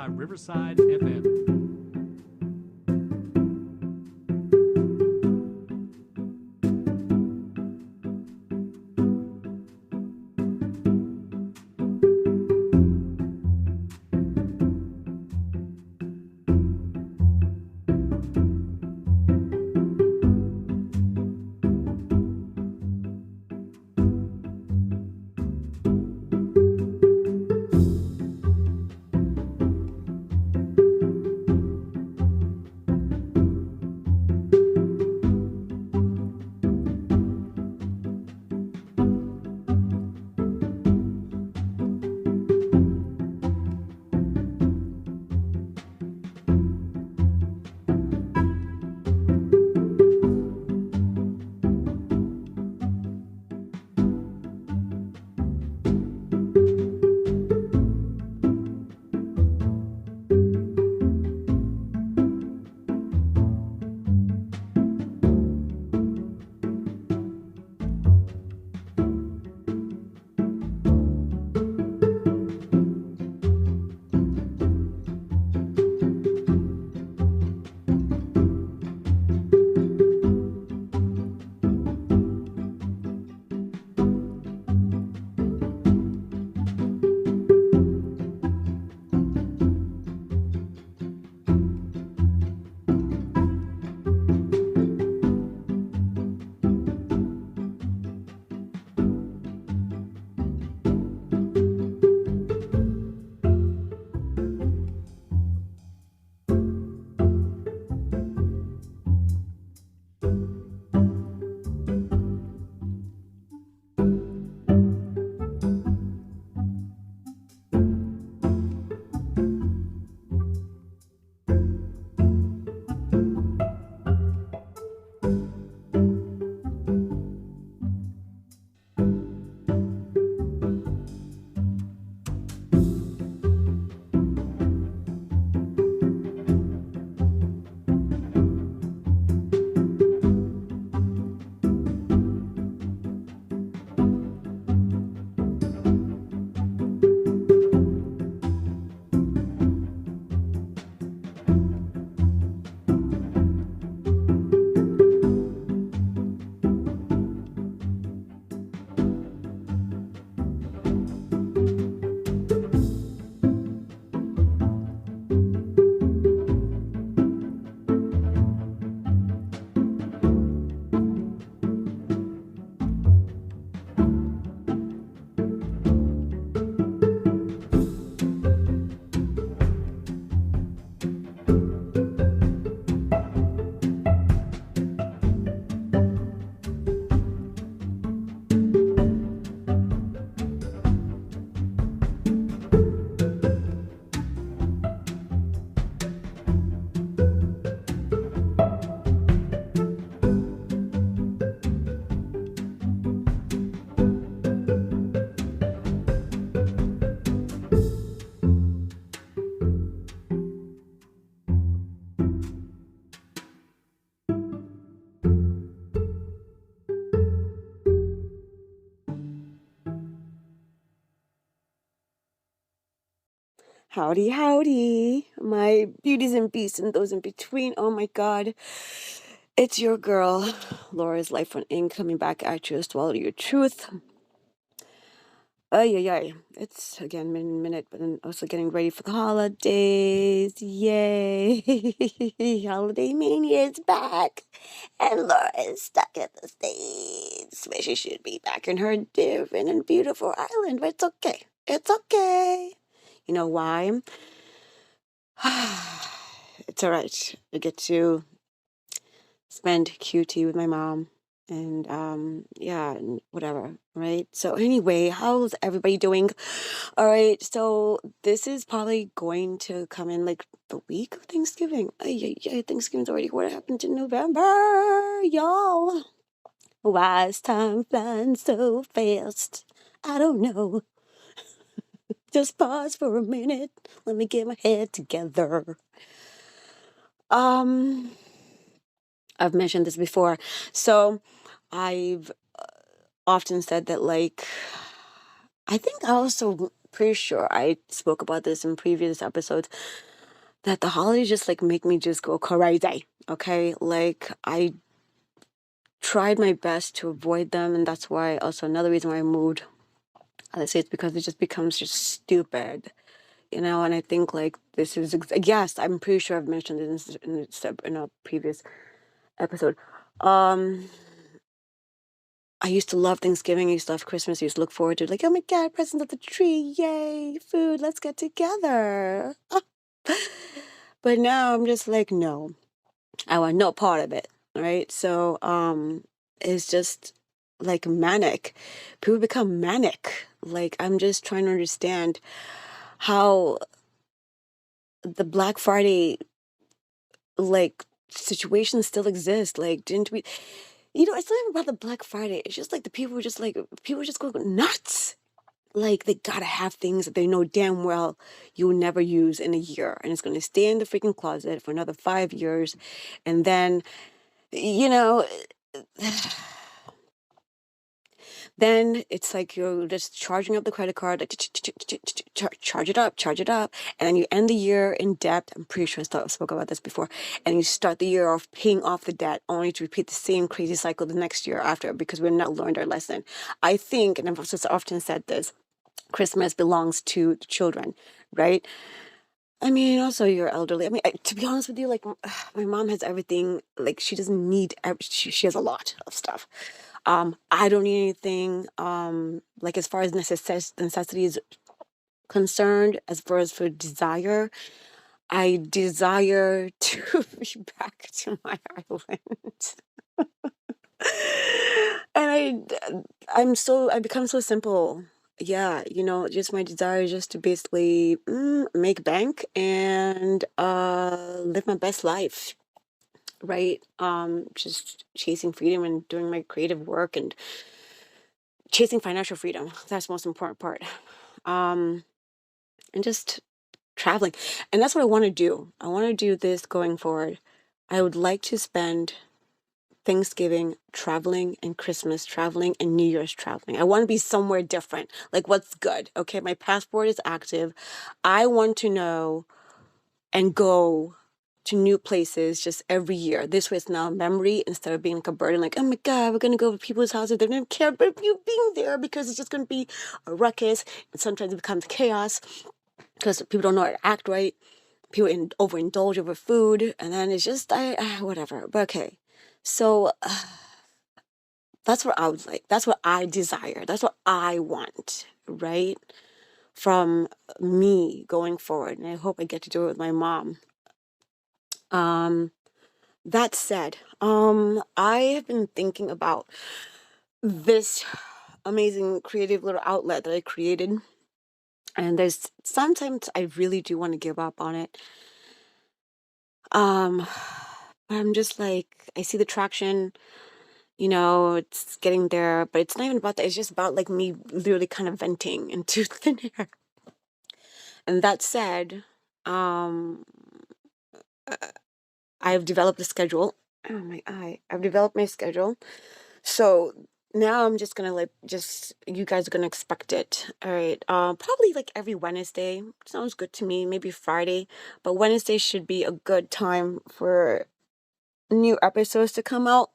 by Riverside FM. Howdy, howdy, my beauties and beasts and those in between. Oh my God. It's your girl, Laura's Life on Ink, coming back at you, Swallow Your Truth. Ay. It's again minute, but then also getting ready for the holidays. Yay. Holiday mania is back. And Laura is stuck at the States, where she should be back in her different and beautiful island, but it's okay. It's okay. You know why? It's all right. I get to spend QT with my mom and and whatever, right? So anyway, how's everybody doing? All right, so this is probably going to come in like the week of Thanksgiving. Yeah, Thanksgiving's already what happened in November, y'all. Why is time flying so fast? I don't know. Just pause for a minute. Let me get my head together. I've mentioned this before. So I've often said that, like, I think I also pretty sure I spoke about this in previous episodes, that the holidays just like make me just go crazy. Okay, like I tried my best to avoid them, and that's why also another reason why I moved. I say it's because it just becomes just stupid, and I think like this is yes, I'm pretty sure I've mentioned this in a previous episode. um I used to love Thanksgiving. I used to love Christmas. I used to look forward to it, like, oh my God, presents at the tree. Yay, food. Let's get together. But now I'm just like, no, I want no part of it. Right. So it's just like manic. People become manic. Like, I'm just trying to understand how the Black Friday like situation still exists. Like, didn't we, it's not even about the Black Friday. It's just like the people just go nuts. Like, they gotta have things that they know damn well you will never use in a year, and it's gonna stay in the freaking closet for another 5 years, and then, you know, then it's like you're just charging up the credit card, like charge it up, and then you end the year in debt. I'm pretty sure I spoke about this before, and you start the year off paying off the debt, only to repeat the same crazy cycle the next year after, because we're not learned our lesson. I think, and I've also often said this, Christmas belongs to the children, right? I mean, also you're elderly. I mean, to be honest with you, like, my mom has everything. Like, she doesn't need. She has a lot of stuff. I don't need anything. Like, as far as necessity is concerned, as far as for desire, I desire to be back to my island. And I become so simple. Yeah, just my desire is just to basically make bank and live my best life, right? Just chasing freedom and doing my creative work and chasing financial freedom. That's the most important part. Um, and just traveling. And that's what I want to do. I want to do this going forward. I would like to spend Thanksgiving traveling, and Christmas traveling, and New Year's traveling. I want to be somewhere different. Like, what's good? Okay, my passport is active. I want to know and go to new places just every year. This way it's now a memory instead of being like a burden, like, oh my God, we're going to go to people's houses. They don't care about you being there, because it's just going to be a ruckus. And sometimes it becomes chaos because people don't know how to act right. People overindulge over food. And then it's just, whatever. But okay. So that's what I would like. That's what I desire. That's what I want, right? From me going forward. And I hope I get to do it with my mom. That said, I have been thinking about this amazing creative little outlet that I created. And there's sometimes I really do want to give up on it. But I'm just like, I see the traction, it's getting there, but it's not even about that. It's just about like me literally kind of venting into thin air. And that said, um, I've developed a schedule. Oh my eye! I've developed my schedule. So now I'm just gonna you guys are gonna expect it. All right. Probably like every Wednesday. Sounds good to me. Maybe Friday, but Wednesday should be a good time for new episodes to come out.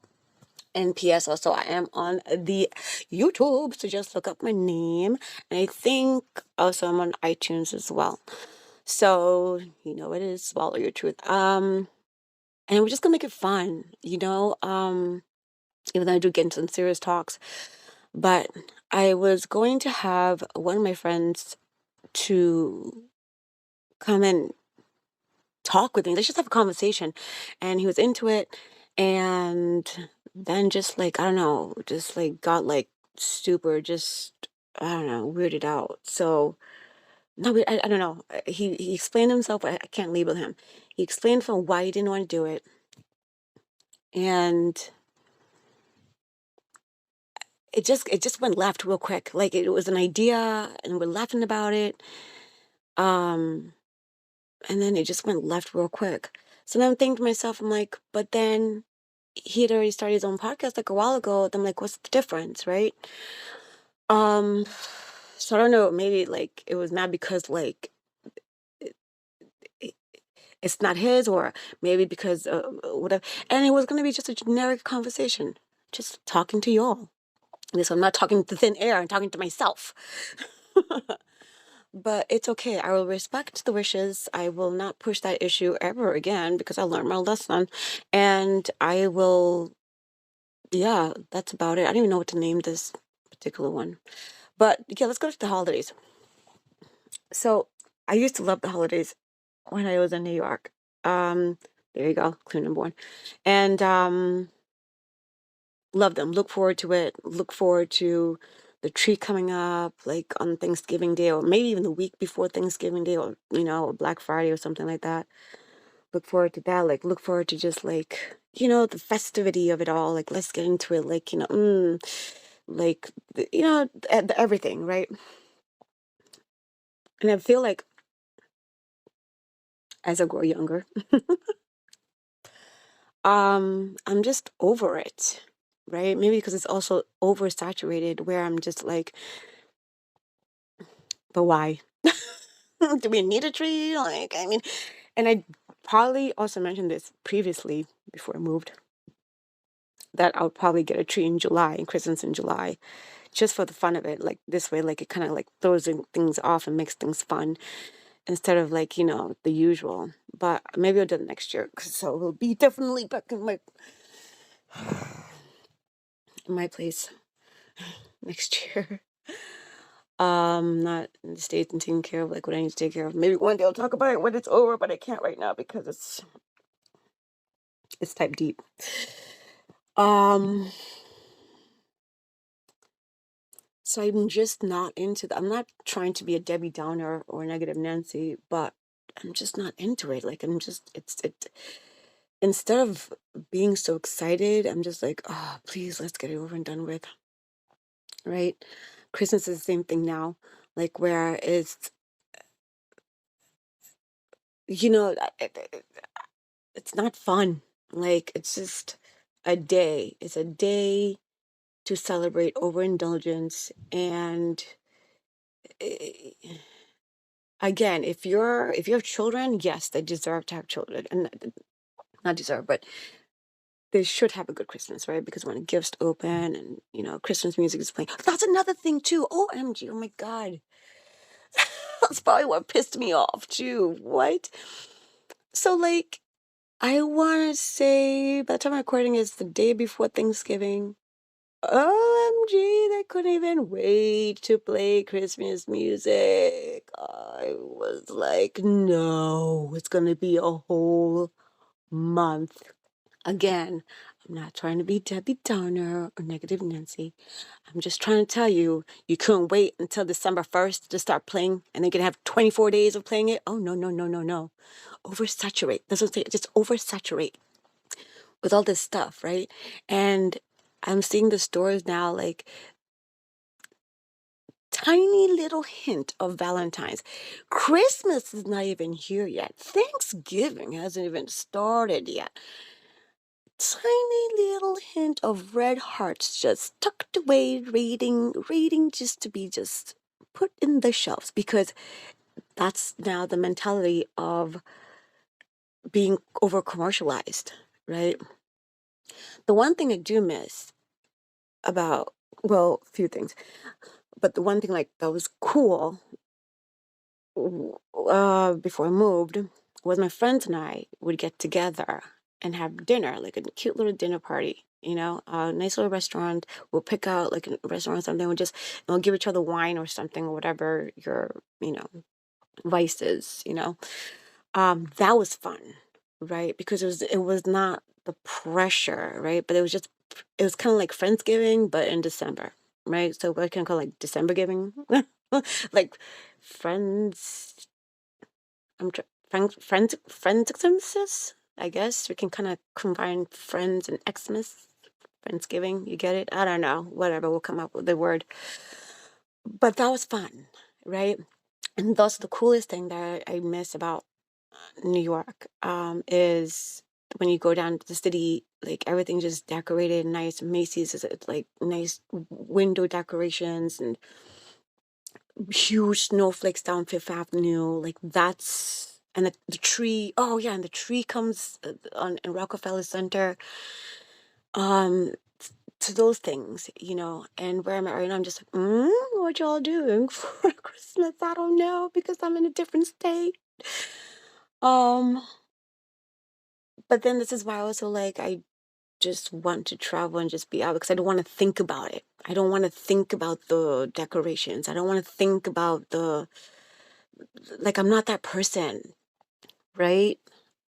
And P.S. also, I am on the YouTube, so just look up my name. And I think also I'm on iTunes as well. So it is Swallow Your Truth. And we're just gonna make it fun, even though I do get into some serious talks. But I was going to have one of my friends to come and talk with me. Let's just have a conversation. And he was into it. And then just like, I don't know, just like got like super, just, I don't know, weirded out. So, no, I don't know. He explained himself, but I can't label him. He explained from why he didn't want to do it. And it just went left real quick. Like, it was an idea and we're laughing about it. Um, and then it just went left real quick. So then I'm thinking to myself, I'm like, but then he had already started his own podcast like a while ago. I'm like, what's the difference, right? Um, So I don't know, maybe like it was mad because like it, it, it's not his, or maybe because whatever. And it was gonna be just a generic conversation, just talking to y'all. This I'm not talking to thin air. I'm talking to myself. But it's okay. I will respect the wishes. I will not push that issue ever again because I learned my lesson. And I will, yeah, that's about it. I don't even know what to name this particular one. But yeah, let's go to the holidays. So I used to love the holidays when I was in New York. There you go, clue number one. And love them. Look forward to it. Look forward to the tree coming up, like on Thanksgiving Day, or maybe even the week before Thanksgiving Day, or Black Friday or something like that. Look forward to that. Like, look forward to just like the festivity of it all. Like, let's get into it. Like, like everything, right? And I feel like as I grow younger, I'm just over it, right? Maybe because it's also oversaturated, where I'm just like, but why? Do we need a tree? Like, I mean, and I probably also mentioned this previously before I moved, that I'll probably get a tree in July and Christmas in July, just for the fun of it. Like this way, like it kind of like throws things off and makes things fun instead of like the usual. But maybe I'll do it next year, so we'll be definitely back in my place next year. Not in the States and taking care of like what I need to take care of. Maybe one day I'll talk about it when it's over, but I can't right now because it's type deep. Um, so I'm just not into that. I'm not trying to be a Debbie Downer or a negative Nancy, but I'm just not into it. Like instead of being so excited, I'm just like, oh, please, let's get it over and done with. Right? Christmas is the same thing now. Like where you know, it's not fun. Like it's just a day. It's a day to celebrate overindulgence. And eh, again, if you have children, yes, they deserve to have children, and not deserve, but they should have a good Christmas, right? Because when gifts open and Christmas music is playing, that's another thing too. OMG! Oh my God, that's probably what pissed me off too. What? So like, I want to say by the time I'm recording is the day before Thanksgiving. OMG, they couldn't even wait to play Christmas music. I was like, no, it's going to be a whole month. Again, I'm not trying to be Debbie Downer or negative Nancy. I'm just trying to tell you, you couldn't wait until December 1st to start playing and then you can have 24 days of playing it. Oh, no, no, no, no, no. Oversaturate. That's what I'm saying. Just oversaturate with all this stuff, right? And I'm seeing the stores now, like tiny little hint of Valentine's. Christmas is not even here yet. Thanksgiving hasn't even started yet. Tiny little hint of red hearts just tucked away, reading just to be just put in the shelves, because that's now the mentality of being over commercialized, right? The one thing I do miss about, well, a few things, but the one thing like that was cool before I moved was my friends and I would get together and have dinner, like a cute little dinner party. A nice little restaurant. We'll pick out like a restaurant or something. We'll give each other wine or something, or whatever your vice is. That was fun, right? Because it was not the pressure, right? But it was kind of like Friendsgiving, but in December, right? So I can call it like December giving, like friends. Friendsixmas. I guess we can kind of combine friends and Xmas. Friendsgiving, you get it? I don't know. Whatever, we'll come up with the word. But that was fun, right? And that's the coolest thing that I miss about New York, is when you go down to the city, like everything just decorated nice. Macy's is it's like nice window decorations and huge snowflakes down Fifth Avenue. Like that's, and the tree. Oh yeah, and the tree comes on in Rockefeller Center. Um, to those things, and where I'm at right now, I'm just like, what y'all doing for Christmas? I don't know because I'm in a different state. Um, but then this is why I also like I just want to travel and just be out because I don't want to think about it. I don't want to think about the decorations. I don't want to think about like I'm not that person, right?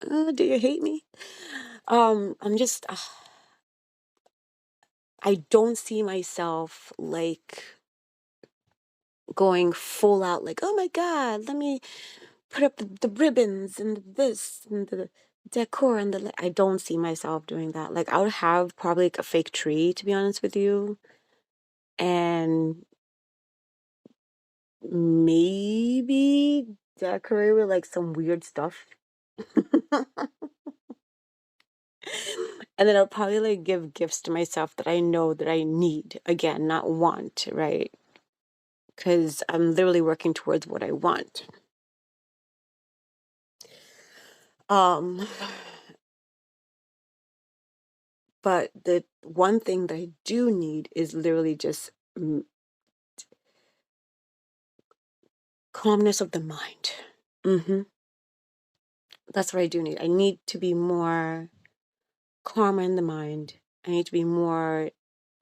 Do you hate me? I'm just I don't see myself like going full out like, oh my God, let me put up the ribbons and this and the decor and I don't see myself doing that. Like I would have probably like a fake tree, to be honest with you, and maybe decorate with like some weird stuff. And then I'll probably like give gifts to myself that I know that I need. Again, not want, right? Because I'm literally working towards what I want. Um, but the one thing that I do need is literally just calmness of the mind. That's what I do need. I need to be more calmer in the mind. I need to be more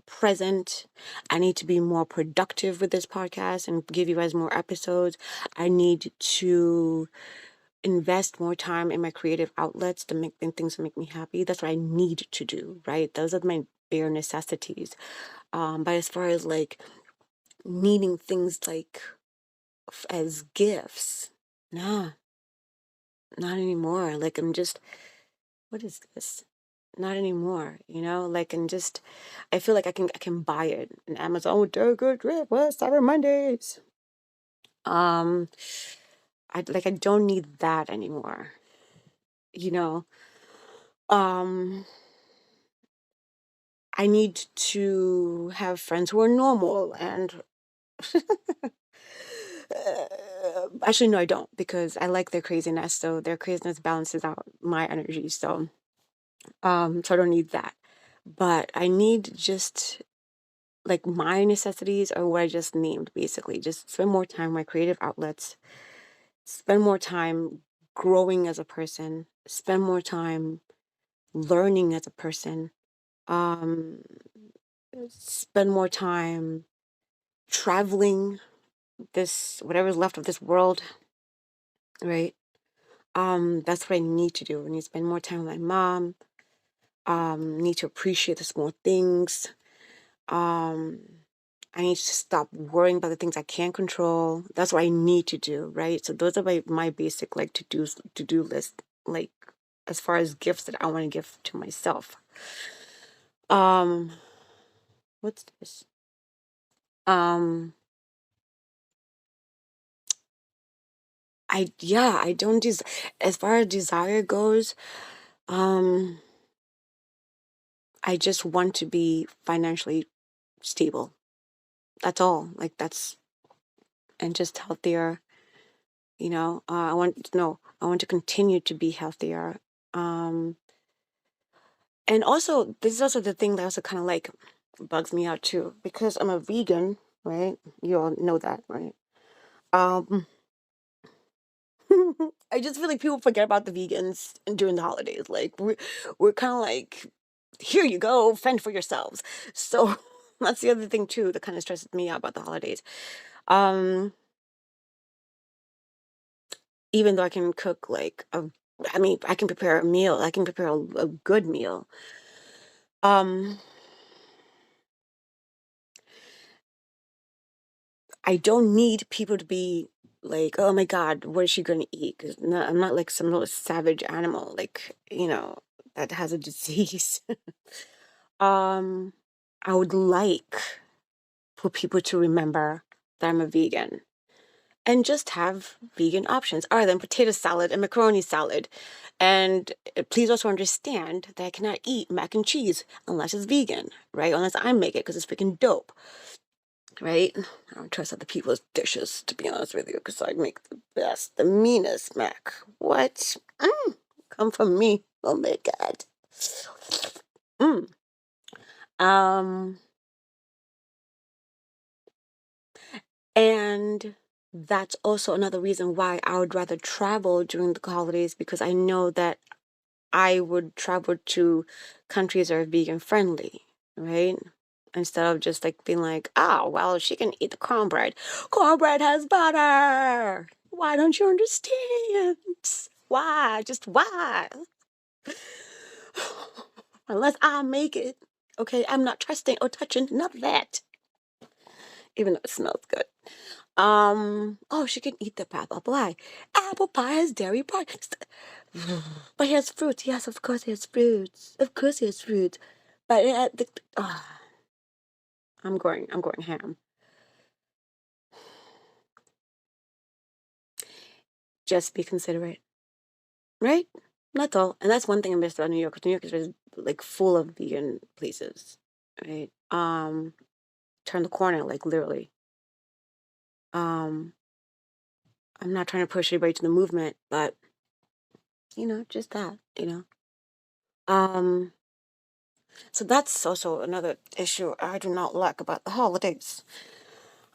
present. I need to be more productive with this podcast and give you guys more episodes. I need to invest more time in my creative outlets to make things that make me happy. That's what I need to do, right? Those are my bare necessities. But as far as like needing things like as gifts, nah, not anymore. Like I'm just, what is this? Not anymore, like, and just I feel like I can buy it in Amazon with a good trip. What Cyber Mondays? um I don't need that anymore, you know um I need to have friends who are normal and actually no, I don't, because I like their craziness, so their craziness balances out my energy, so I don't need that, but I need just like my necessities are what I just named, basically. Just spend more time on my creative outlets, spend more time growing as a person, spend more time learning as a person, um, spend more time traveling this, whatever's left of this world, right? That's what I need to do. I need to spend more time with my mom, need to appreciate the small things. Um, I need to stop worrying about the things I can't control. That's what I need to do, right? So those are my basic like to do list, like as far as gifts that I want to give to myself. Um, what's this? Um, I don't as far as desire goes, um, I just want to be financially stable. That's all. Like that's and just healthier. I want to continue to be healthier. Um, and also, this is also the thing that also kind of like bugs me out too, because I'm a vegan, right? You all know that, right? Um, I just feel like people forget about the vegans during the holidays. Like we're kind of like, here you go, fend for yourselves. So that's the other thing too that kind of stresses me out about the holidays. Um, even though I can cook I mean, I can prepare a meal. I can prepare a good meal. Um, I don't need people to be like, oh my God, what is she going to eat? 'Cause I'm not like some little savage animal, like, that has a disease. um, I would like for people to remember that I'm a vegan and just have vegan options other than potato salad and macaroni salad. And please also understand that I cannot eat mac and cheese unless it's vegan, right? Unless I make it because it's freaking dope. right? I don't trust other people's dishes, to be honest with you, because I make the best, the meanest mac. What? Come from me. Oh my God. Mm. Um, and that's also another reason why I would rather travel during the holidays, because I know that I would travel to countries that are vegan friendly, right? Instead of just like being like, oh, well, she can eat the cornbread. Cornbread has butter. Why don't you understand? Why? Just why? Unless I make it. Okay, I'm not trusting or touching none of that. Even though it smells good. Oh, she can eat the apple pie. Apple pie has dairy products. But he has fruits. Yes, of course he has fruits. Of course he has fruits. But I'm going ham. Just be considerate, right? That's all. And that's one thing I missed about New York. 'Cause New York is just like full of vegan places, right? Turn the corner, like literally. Um, I'm not trying to push anybody to the movement, but just that, Um, so that's also another issue I do not like about the holidays.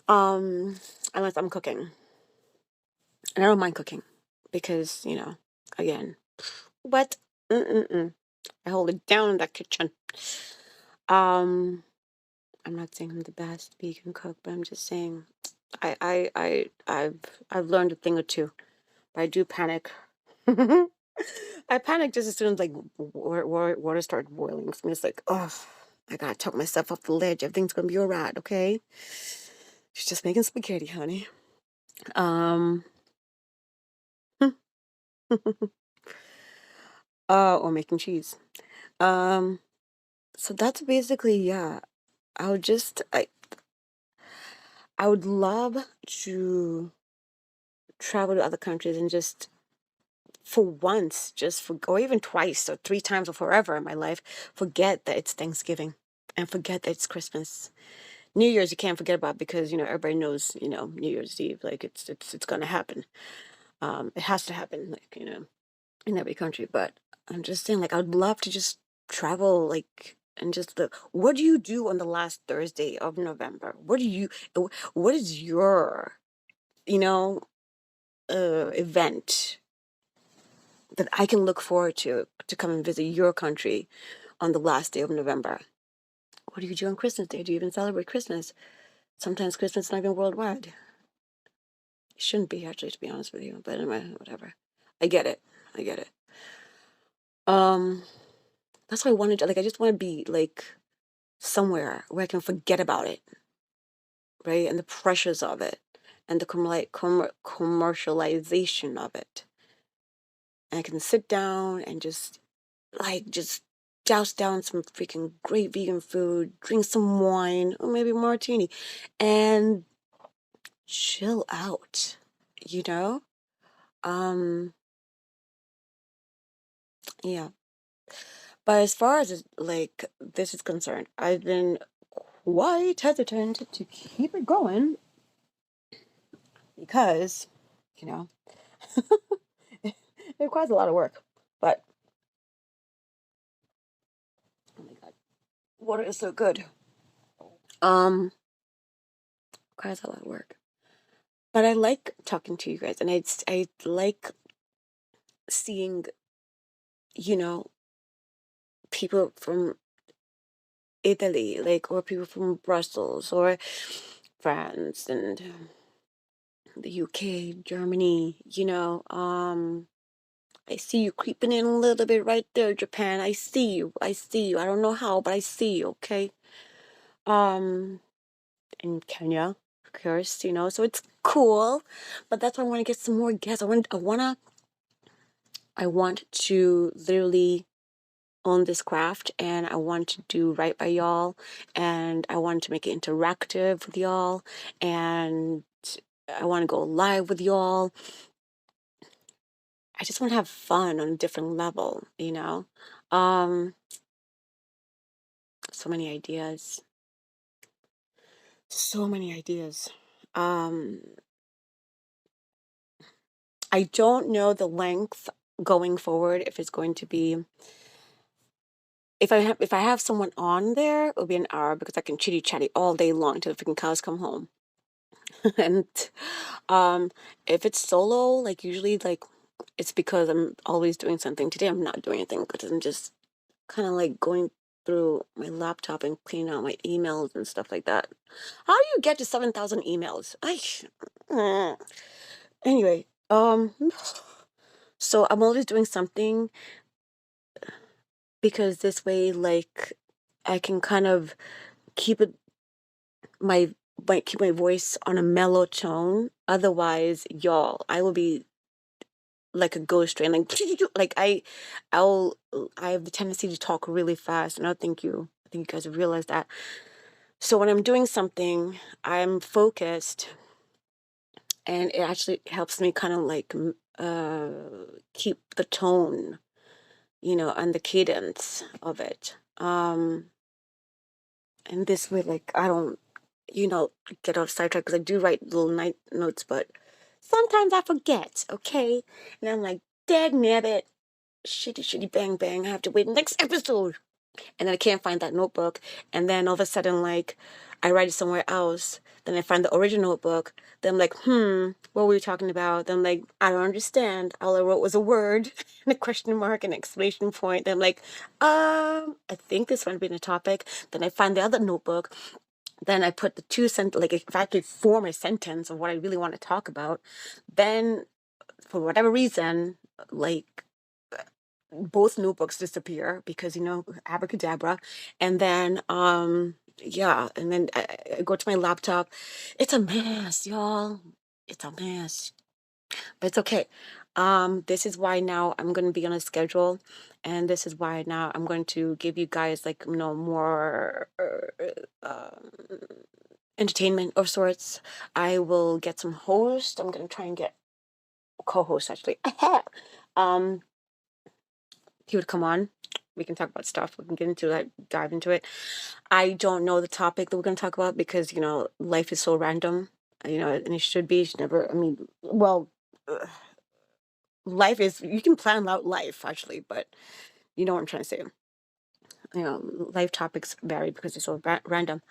Unless I'm cooking. And I don't mind cooking because, again, what? Mm-mm-mm. I hold it down in that kitchen. Um, I'm not saying I'm the best vegan cook, but I'm just saying I've learned a thing or two. But I do panic. I panic just as soon as like water starts boiling. For me, it's like, oh, I gotta talk myself off the ledge. Everything's gonna be alright, okay? She's just making spaghetti, honey. Um, or making cheese. Um, so that's basically, yeah. I would just I would love to travel to other countries and just for once, or even twice or three times or forever in my life, forget that it's Thanksgiving and forget that it's Christmas. New Year's you can't forget about because everybody knows New Year's Eve, like it's gonna happen. It has to happen, like in every country. But I'm just saying, like, I'd love to just travel, like, and just what do you do on the last Thursday of November? What is your you know event that I can look forward to come and visit your country on the last day of November? What do you do on Christmas Day? Do you even celebrate Christmas? Sometimes Christmas is not even worldwide. It shouldn't be, actually, to be honest with you. But anyway, whatever. I get it. I get it. Um, that's why I wanted to, like, I just want to be, like, somewhere where I can forget about it, right? And the pressures of it, and the commercialization of it. And I can sit down and just douse down some freaking great vegan food, drink some wine, or maybe a martini, and chill out, you know? Um, yeah. But as far as like this is concerned, I've been quite hesitant to keep it going because, you know, it requires a lot of work. But oh my God, water is so good. Requires a lot of work. But I like talking to you guys, and I like seeing, you know, people from Italy, like, or people from Brussels or France and the UK, Germany, I see you creeping in a little bit right there, Japan. I see you. I see you. I don't know how, but I see you, okay? Um, in Kenya, of course, so it's cool. But that's why I want to get some more guests. I want to literally own this craft, and I want to do right by y'all, and I want to make it interactive with y'all, and I want to go live with y'all. I just want to have fun on a different level. Um, so many ideas. So many ideas. Um, I don't know the length going forward, if it's going to be, if I have someone on there, it'll be an hour because I can chitty chatty all day long till the freaking cows come home. And um if it's solo, like usually like it's because I'm always doing something. Today I'm not doing anything because I'm just kind of like going through my laptop and cleaning out my emails and stuff like that. How do you get to 7,000 emails? Anyway, so I'm always doing something because this way, like, I can kind of keep it my keep my voice on a mellow tone. Otherwise, y'all, I will be like a ghost train, like like I have the tendency to talk really fast, and I think you guys have realized that. So when I'm doing something, I'm focused, and it actually helps me kind of like keep the tone, and the cadence of it. And this way, like, I don't, get off sidetracked because I do write little night notes, but sometimes I forget, okay? And I'm like, dag nabbit, shitty, shitty, bang, bang, I have to wait next episode. And then I can't find that notebook. And then all of a sudden, like, I write it somewhere else. Then I find the original notebook. Then I'm like, what were we talking about? Then I'm like, I don't understand. All I wrote was a word and a question mark and exclamation point. Then I'm like, I think this might be the topic. Then I find the other notebook. Then I put the like if I could form a sentence of what I really want to talk about, then for whatever reason, like both notebooks disappear because abracadabra. And then yeah, and then I go to my laptop. It's a mess, y'all. It's a mess, but it's okay. This is why now I'm going to be on a schedule, and this is why now I'm going to give you guys like more entertainment of sorts. I will get some hosts. I'm going to try and get co-hosts actually. um he would come on. We can talk about stuff. We can get into that, dive into it. I don't know the topic that we're going to talk about because, life is so random, and it should be. You should never, I mean, well, life is, you can plan out life actually, but you know what I'm trying to say. Life topics vary because they're so random.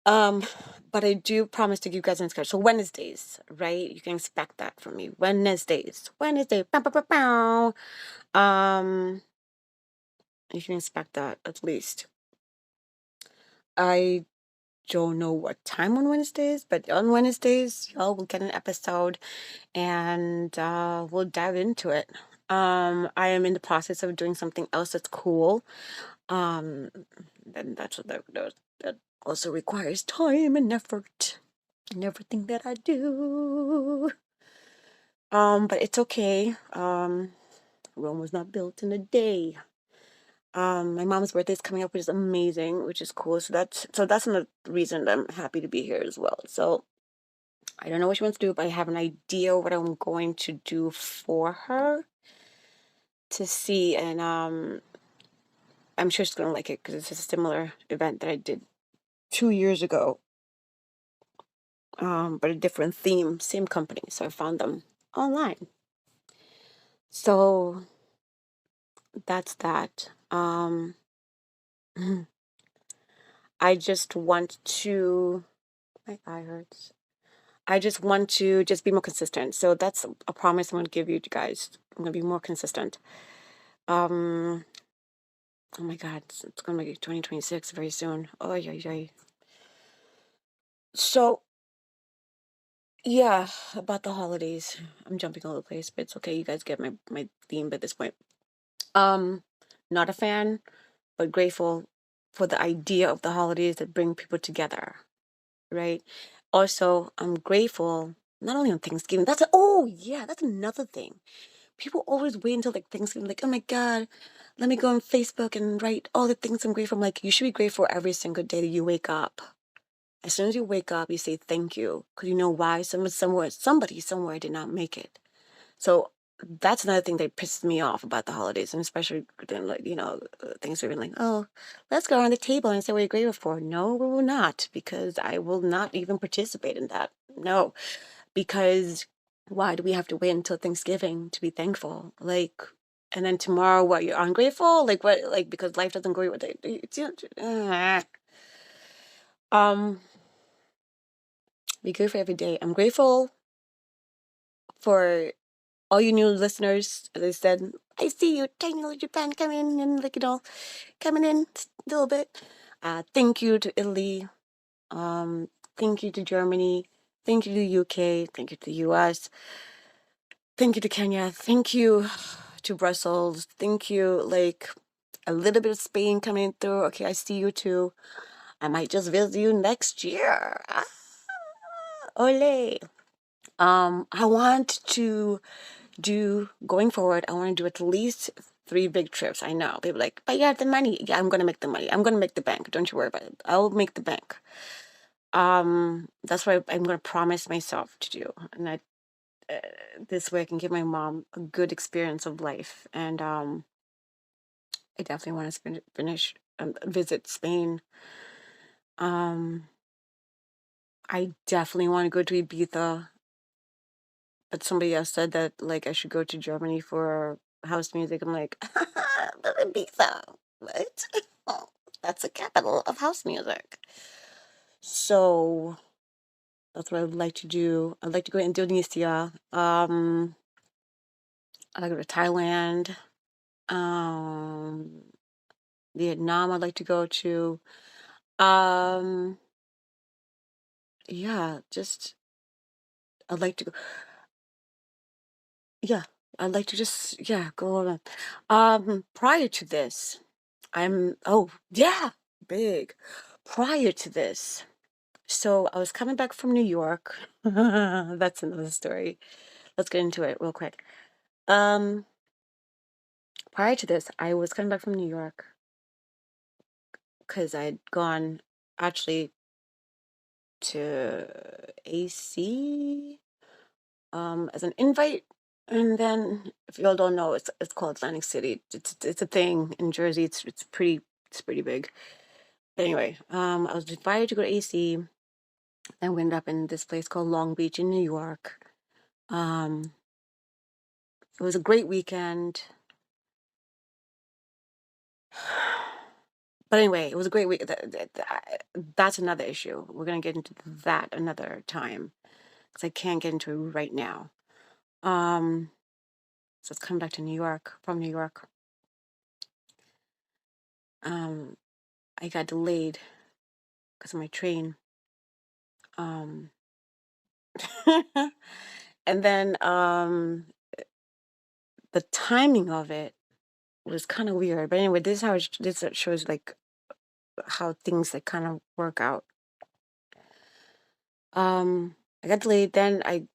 But I do promise to give you guys an schedule. So Wednesdays, right? You can expect that from me. Wednesdays. Wednesday. Bow, bow, bow, bow. You can expect that at least. I don't know what time on Wednesdays, but on Wednesdays, y'all will get an episode and we'll dive into it. I am in the process of doing something else that's cool. And that's what that also requires time and effort and everything that I do. But it's okay. Rome was not built in a day. My mom's birthday is coming up, which is amazing, which is cool. So that's another reason that I'm happy to be here as well. So I don't know what she wants to do, but I have an idea what I'm going to do for her to see, and I'm sure she's gonna like it because it's a similar event that I did 2 years ago, but a different theme, same company. So I found them online. So that's that. I just want to. My eye hurts. I just want to just be more consistent. So that's a promise I'm going to give you guys. I'm going to be more consistent. Oh my God, it's going to be 2026 very soon. Oh, yeah, yeah. So, yeah, about the holidays. I'm jumping all over the place, but it's okay. You guys get my theme at this point. Not a fan, but grateful for the idea of the holidays that bring people together, right? Also, I'm grateful not only on Thanksgiving. Oh yeah, that's another thing. People always wait until like Thanksgiving, like, oh my God, let me go on Facebook and write all the things I'm grateful. I'm like, you should be grateful every single day that you wake up. As soon as you wake up, you say thank you. Because you know why? Somebody somewhere did not make it. So that's another thing that pisses me off about the holidays, and especially then, like, Thanksgiving, like, oh, let's go around the table and say what you're grateful for. No, we will not, because I will not even participate in that. No, because why do we have to wait until Thanksgiving to be thankful? Like, and then tomorrow, what, you're ungrateful? Like, what, like, because life doesn't go with it. Be grateful every day. I'm grateful for all you new listeners. As I said, I see you, tiny little Japan, coming in and, like, coming in a little bit. Thank you to Italy. Thank you to Germany. Thank you to UK. Thank you to the US. Thank you to Kenya. Thank you to Brussels. Thank you, like, a little bit of Spain coming through. Okay, I see you too. I might just visit you next year. Ole. I want to do, going forward, I want to do at least 3 big trips. I know people are like, but you have the money. Yeah, I'm gonna make the money. I'm gonna make the bank. Don't you worry about it. I'll make the bank. That's what I'm gonna promise myself to do, and this way I can give my mom a good experience of life. And I definitely want to visit Spain. I definitely want to go to Ibiza, but somebody else said that, like, I should go to Germany for house music. I'm like, but Ibiza, what? Oh, that's the capital of house music. So that's what I would like to do. I'd like to go to Indonesia. I'd like to go to Thailand. Vietnam I'd like to go to. Yeah, just I'd like to go. Yeah, I'd like to just, yeah, go around. Prior to this, oh yeah, big. Prior to this, so I was coming back from New York. That's another story. Let's get into it real quick. Prior to this, I was coming back from New York because I'd gone actually to AC as an invite. And then, if you all don't know, it's called Atlantic City. It's a thing in Jersey. It's pretty big. But anyway, I was invited to go to AC. Then we ended up in this place called Long Beach in New York. It was a great weekend. But anyway, it was a great week. That's another issue. We're gonna get into that another time because I can't get into it right now. So it's coming back to New York from New York. I got delayed because of my train. And then the timing of it was kind of weird. But anyway, this is how this shows, like, how things, like, kind of work out. I got delayed. Then I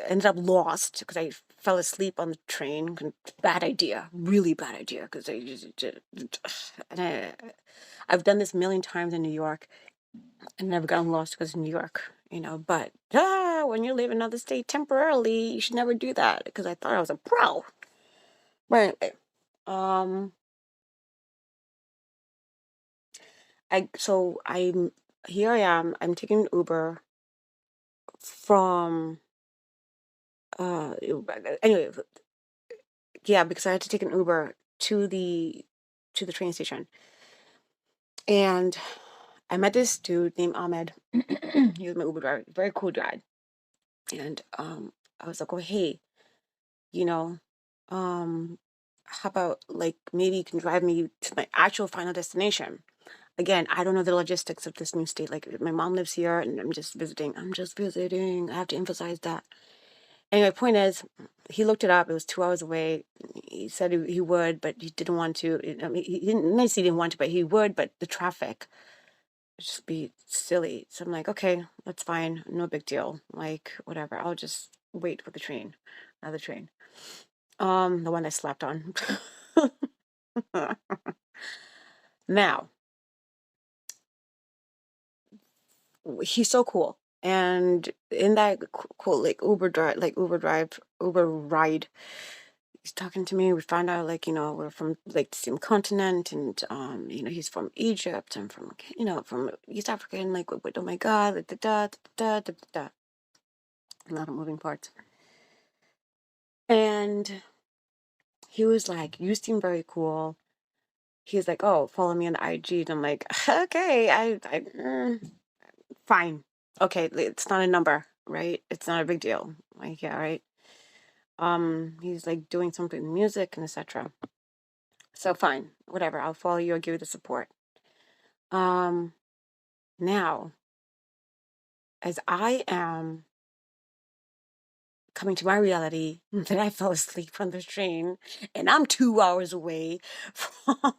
ended up lost because I fell asleep on the train. Bad idea, really bad idea. Because I've done this a million times in New York and never gotten lost because in New York, But when you live in another state temporarily, you should never do that because I thought I was a pro. But anyway, I'm here. I am. I'm taking Uber from anyway, yeah, because I had to take an Uber to the train station, and I met this dude named Ahmed. He was my Uber driver, very cool guy, and I was like, oh hey, you know, how about, like, maybe you can drive me to my actual final destination. Again, I don't know the logistics of this new state. Like, my mom lives here, and I'm just visiting. I have to emphasize that. Anyway, point is, he looked it up. It was 2 hours away. He said he would, but he didn't want to. I mean, he didn't. Not say he didn't want to, but he would. But the traffic would just be silly. So I'm like, okay, that's fine. No big deal. Like, whatever. I'll just wait for the train, another train. The one I slept on. Now, he's so cool. And in that cool, like, Uber ride, he's talking to me. We found out, like, we're from like the same continent, and he's from Egypt. I'm from, from East Africa, and like, oh my God, like, da da da da da da. A lot of moving parts. And he was like, "You seem very cool." He's like, "Oh, follow me on the IG." And I'm like, "Okay, fine. Okay, it's not a number, right? It's not a big deal." Like, yeah, right. He's like doing something with music and etc. So fine, whatever. I'll follow you. I'll give you the support. Um, Now, as I am coming to my reality that I fell asleep on the train, and I'm 2 hours away from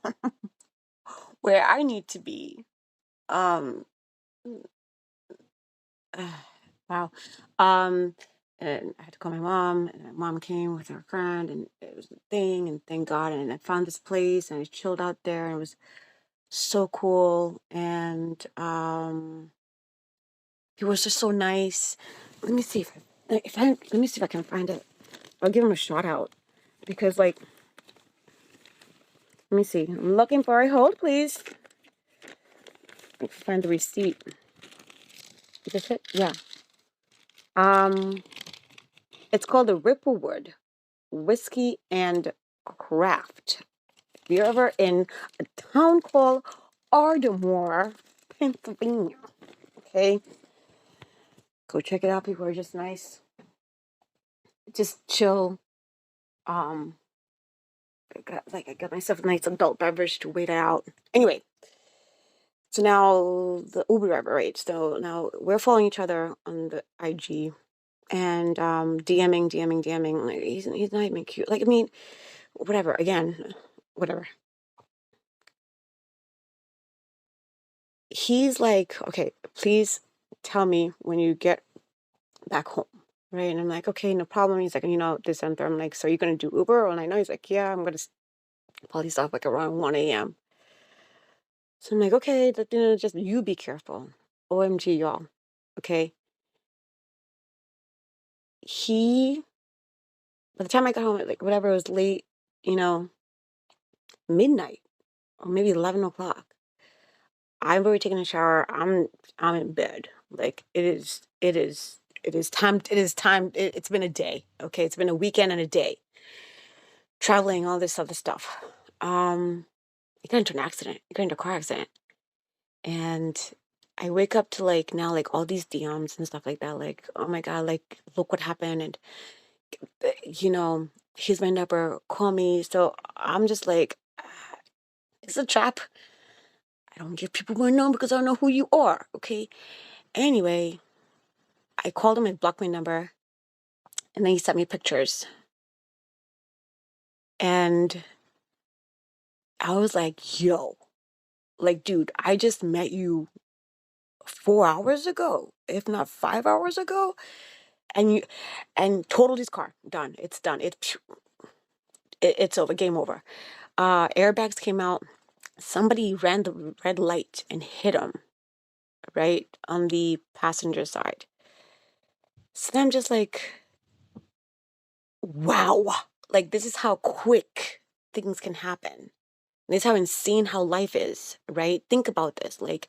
where I need to be. Um, wow. Um, and I had to call my mom, and my mom came with her friend, and it was a thing, and thank God. And I found this place, and I chilled out there, and it was so cool. And he was just so nice. Let me see let me see if I can find it. I'll give him a shout out because, like, let me see. I'm looking for it. Hold, please. Let me find the receipt. Is this it? Yeah. It's called the Ripplewood Whiskey and Craft. If you're ever in a town called Ardmore, Pennsylvania, okay, go check it out. People are just nice, just chill. Um, I got myself a nice adult beverage to wait it out. Anyway, so now the Uber driver, right? So now we're following each other on the IG and DMing. Like, he's not even cute. Like, I mean, whatever. Again, whatever. He's like, "Okay, please tell me when you get back home." Right? And I'm like, "Okay, no problem." He's like, this and that. I'm like, "So you're gonna do Uber?" And I know he's like, "Yeah, I'm gonna probably stop like around 1 a.m." So I'm like, "Okay, just you be careful." OMG, y'all. Okay. He, by the time I got home, like, whatever, it was late, you know, midnight or maybe 11 o'clock. I've already taken a shower. I'm in bed. Like, it's been a day. Okay. It's been a weekend and a day. Traveling, all this other stuff. He got into an accident. He got into a car accident. And I wake up to, like, now, like, all these DMs and stuff like that. Like, "Oh my God, like, look what happened." And here's my number, call me. So I'm just like, it's a trap. I don't give people my number because I don't know who you are. Okay. Anyway, I called him and blocked my number. And then he sent me pictures. And I was like, yo, like, dude, I just met you 4 hours ago, if not 5 hours ago. And totaled his car. Done. It's done. It's over. Game over. Airbags came out. Somebody ran the red light and hit him right on the passenger side. So then I'm just like, wow, like, this is how quick things can happen. This is how insane how life is, right? Think about this. Like,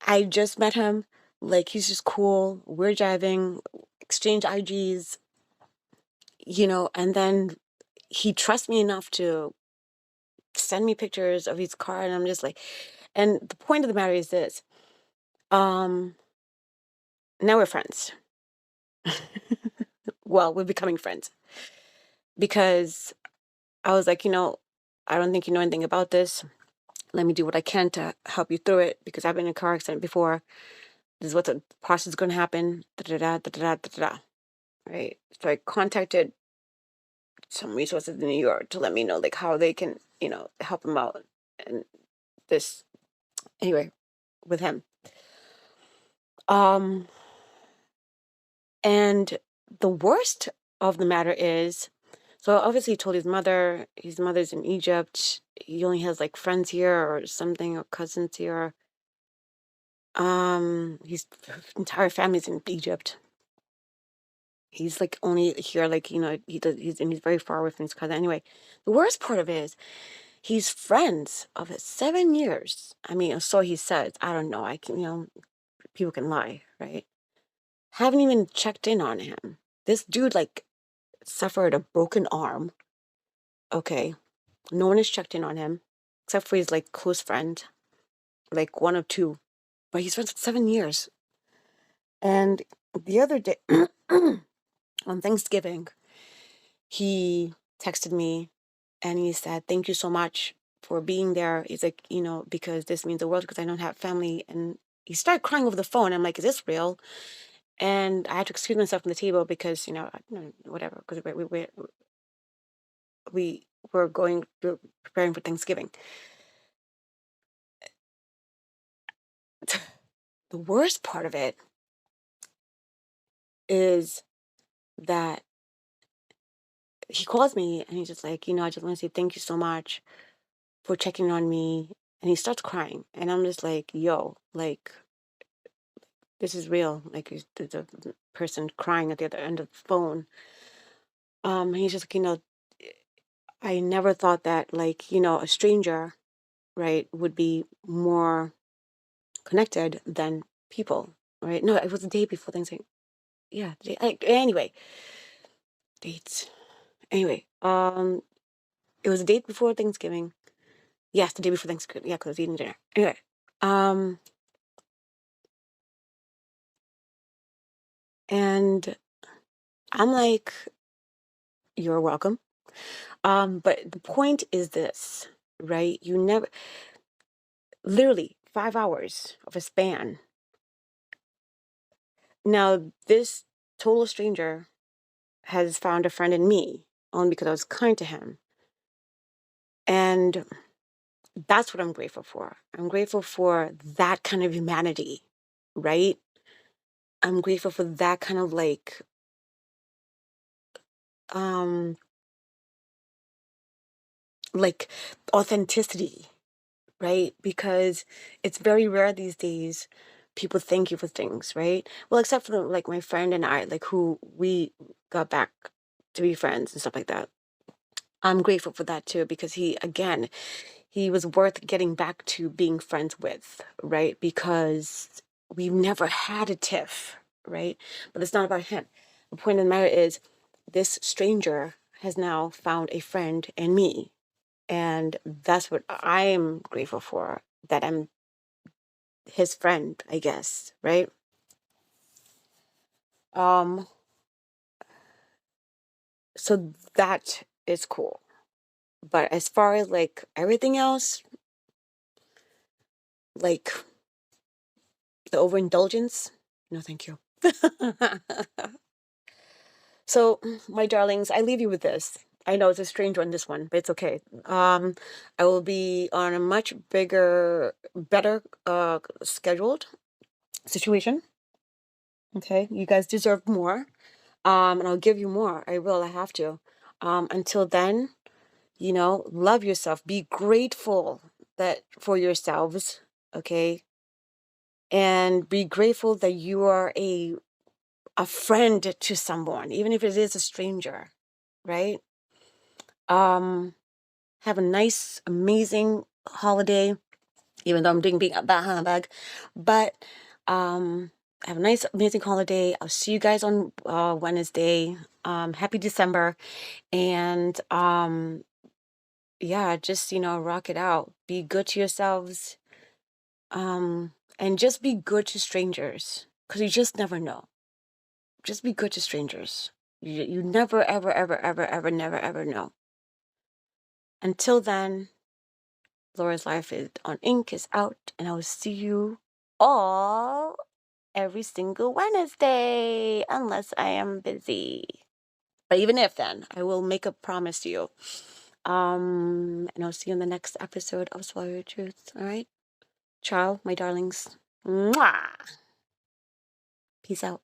I just met him. Like, he's just cool. We're driving, exchange IGs, and then he trusts me enough to send me pictures of his car. And I'm just like, and the point of the matter is this. Now we're friends. Well, we're becoming friends because I was like, I don't think you know anything about this. Let me do what I can to help you through it because I've been in a car accident before. This is what the process is going to happen. Da da da da da da da. Right. So I contacted some resources in New York to let me know, like, how they can, help him out. And this, anyway, with him. Um, and the worst of the matter is, so obviously he told his mother's in Egypt. He only has like friends here or something, or cousins here. His entire family's in Egypt. He's like only here, like, he's very far away from his cousin. Anyway, the worst part of it is he's friends of it 7 years. I mean, so he says. I don't know. I can, people can lie, right? Haven't even checked in on him. This dude, like, suffered a broken arm. Okay. No one has checked in on him except for his, like, close friend, like one of two. But he's friends for 7 years. And the other day, on Thanksgiving, he texted me and he said, "Thank you so much for being there." He's like, because this means the world because I don't have family. And he started crying over the phone. I'm like, is this real? And I had to excuse myself from the table because, whatever, because we were preparing for Thanksgiving. The worst part of it is that he calls me and he's just like, I just want to say thank you so much for checking on me. And he starts crying. And I'm just like, yo, like, this is real. Like, there's a person crying at the other end of the phone. And he's just like, I never thought that, like, a stranger, right, would be more connected than people, right? No, it was the day before Thanksgiving. Yeah, anyway, dates. Anyway, it was the day before Thanksgiving. Yes, the day before Thanksgiving. Yeah, because I was eating dinner. Anyway, and I'm like, you're welcome. But the point is this, right? You never, literally 5 hours of a span. Now, this total stranger has found a friend in me only because I was kind to him. And that's what I'm grateful for. I'm grateful for that kind of humanity, right? I'm grateful for that kind of like authenticity, right? Because it's very rare these days people thank you for things, right? Well, except for like my friend and I, like who we got back to be friends and stuff like that. I'm grateful for that too, because he was worth getting back to being friends with, right? Because we've never had a tiff, right? But it's not about him. The point of the matter is this stranger has now found a friend in me. And that's what I am grateful for, that I'm his friend, I guess, right? Um, so that is cool. But as far as like everything else, like the overindulgence, no, thank you. So, my darlings, I leave you with this. I know it's a strange one, this one, but it's okay. I will be on a much better scheduled situation. Okay, you guys deserve more. And I'll give you more. I will. I have to. Until then, love yourself. Be grateful that for yourselves. Okay, and be grateful that you are a friend to someone, even if it is a stranger, right? Have a nice, amazing holiday, even though I'm doing being a bag, but have a nice, amazing holiday. I'll see you guys on Wednesday. Happy December, and yeah, just rock it out. Be good to yourselves, and just be good to strangers, because you just never know. Just be good to strangers. You never, ever, ever, ever, ever, never, ever know. Until then, Laura's Life is on Ink is out, and I will see you all every single Wednesday, unless I am busy. But even if then, I will make a promise to you. And I'll see you in the next episode of Swallow Your Truth. All right? Ciao, my darlings. Mwah! Peace out.